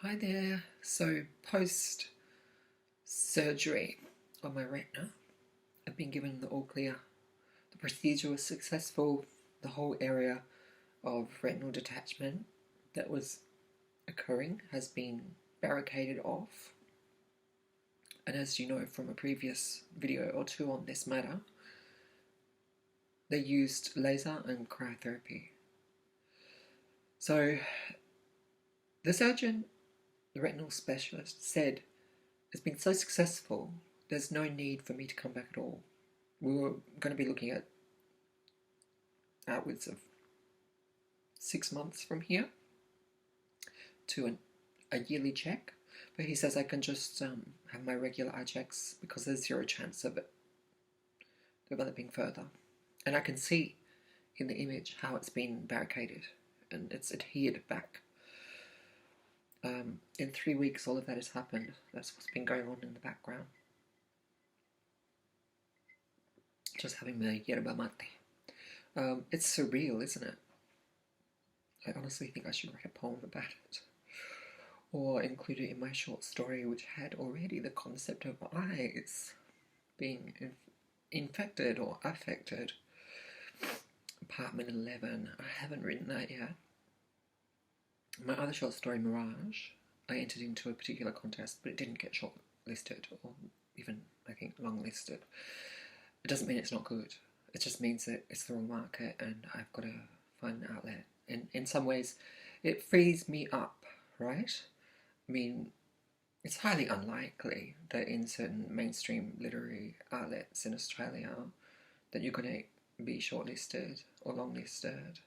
Hi there. So, post surgery on my retina, I've been given the all clear. The procedure was successful. The whole area of retinal detachment that was occurring has been barricaded off. And as you know from a previous video or two on this matter, they used laser and cryotherapy. So, the surgeon, the retinal specialist, said it's been so successful, there's no need for me to come back at all. We were going to be looking at outwards of 6 months from here to a yearly check, but he says I can just have my regular eye checks because there's zero chance of it developing further. And I can see in the image how it's been barricaded and it's adhered back. In 3 weeks, all of that has happened. That's what's been going on in the background. Just having my yerba mate. It's surreal, isn't it? I honestly think I should write a poem about it. Or include it in my short story, which had already the concept of eyes being infected or affected. Apartment 11. I haven't written that yet. My other short story, Mirage, I entered into a particular contest, but it didn't get shortlisted, or even, I think, long-listed. It doesn't mean it's not good. It just means that it's the wrong market, and I've got to find an outlet. And in some ways, it frees me up, right? I mean, it's highly unlikely that in certain mainstream literary outlets in Australia that you're going to be shortlisted or longlisted.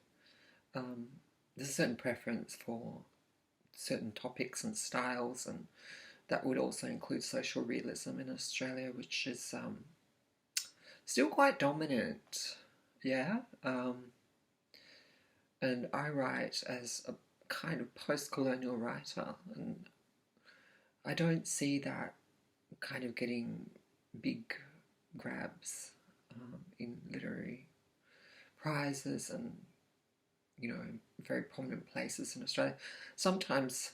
There's a certain preference for certain topics and styles, and that would also include social realism in Australia, which is still quite dominant, yeah. And I write as a kind of post-colonial writer, and I don't see that kind of getting big grabs in literary prizes and, you know, very prominent places in Australia. Sometimes,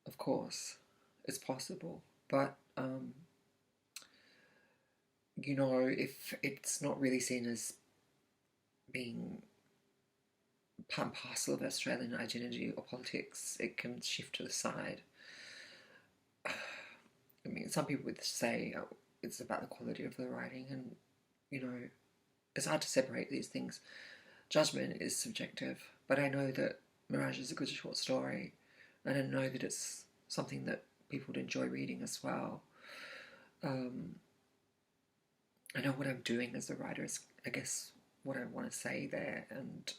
of course, it's possible, but you know, if it's not really seen as being part and parcel of Australian identity or politics, it can shift to the side. I mean, some people would say it's about the quality of the writing, and, you know, it's hard to separate these things. Judgment is subjective, but I know that Mirage is a good short story, and I know that it's something that people would enjoy reading as well. I know what I'm doing as a writer is, I guess, what I want to say there, and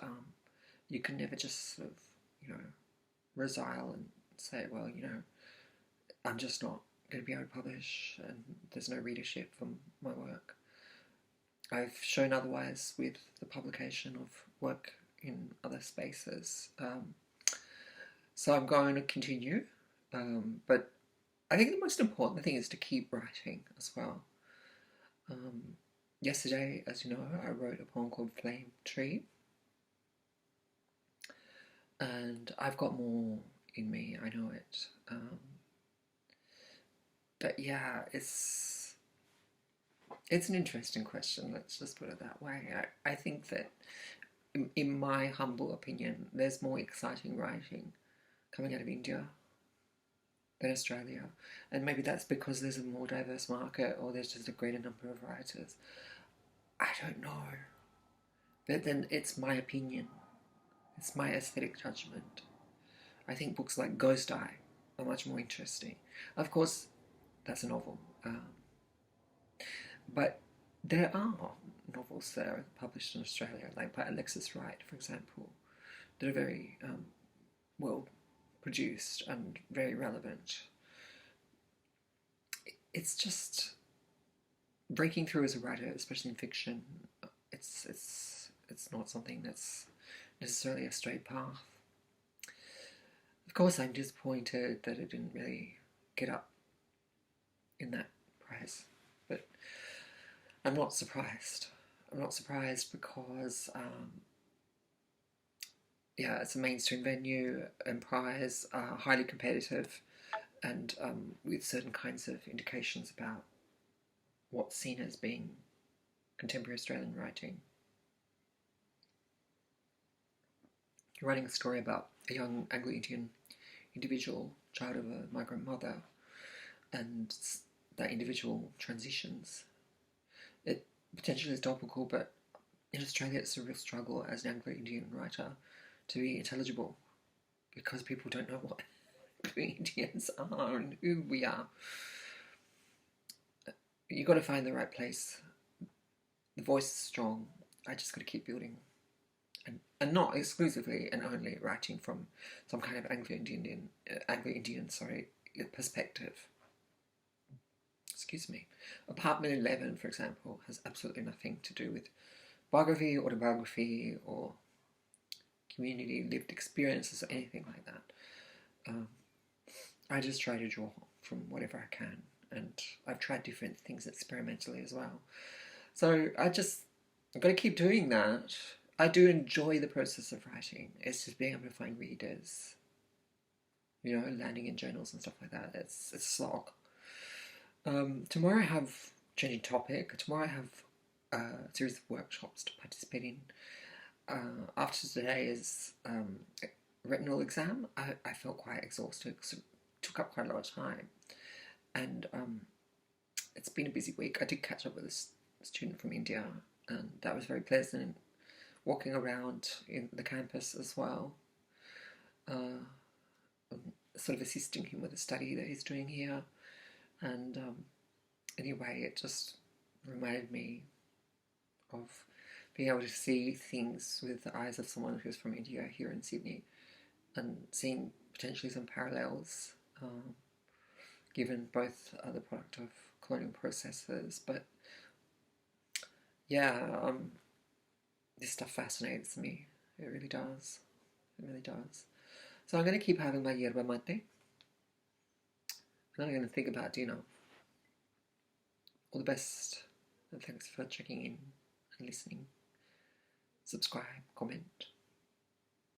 you can never just sort of, you know, resile and say, well, you know, I'm just not going to be able to publish, and there's no readership for my work. I've shown otherwise with the publication of work in other spaces. So I'm going to continue, but I think the most important thing is to keep writing as well. Yesterday, as you know, I wrote a poem called Flame Tree, and I've got more in me, I know it. But yeah, it's an interesting question, let's just put it that way. I think that, in my humble opinion, there's more exciting writing coming out of India than Australia. And maybe that's because there's a more diverse market, or there's just a greater number of writers. I don't know. But then it's my opinion. It's my aesthetic judgment. I think books like Ghost Eye are much more interesting. Of course, that's a novel. But there are novels that are published in Australia, like by Alexis Wright, for example, that are very well produced and very relevant. It's just breaking through as a writer, especially in fiction. It's not something that's necessarily a straight path. Of course, I'm disappointed that it didn't really get up in that prize, but I'm not surprised. I'm not surprised because yeah, it's a mainstream venue, and prize are highly competitive, and with certain kinds of indications about what's seen as being contemporary Australian writing. You're writing a story about a young Anglo-Indian individual, child of a migrant mother, and that individual transitions. It potentially is topical, but in Australia it's a real struggle as an Anglo-Indian writer to be intelligible because people don't know what Anglo-Indians are and who we are. You've got to find the right place. The voice is strong. I just got to keep building. And not exclusively and only writing from some kind of Anglo-Indian perspective. Excuse me. Apartment 11, for example, has absolutely nothing to do with biography, autobiography, or community lived experiences or anything like that. I just try to draw from whatever I can, and I've tried different things experimentally as well. So I've got to keep doing that. I do enjoy the process of writing. It's just being able to find readers, landing in journals and stuff like that. It's a slog. Tomorrow I have, changing topic, tomorrow I have a series of workshops to participate in. After today's retinal exam, I felt quite exhausted because it took up quite a lot of time. And it's been a busy week. I did catch up with a student from India, and that was very pleasant. Walking around in the campus as well, sort of assisting him with the study that he's doing here. And anyway, it just reminded me of being able to see things with the eyes of someone who's from India here in Sydney, and seeing potentially some parallels, given both are the product of colonial processes. But yeah, this stuff fascinates me. It really does. It really does. So I'm going to keep having my yerba mate. And I'm going to think about dinner. All the best. And thanks for checking in and listening. Subscribe, comment.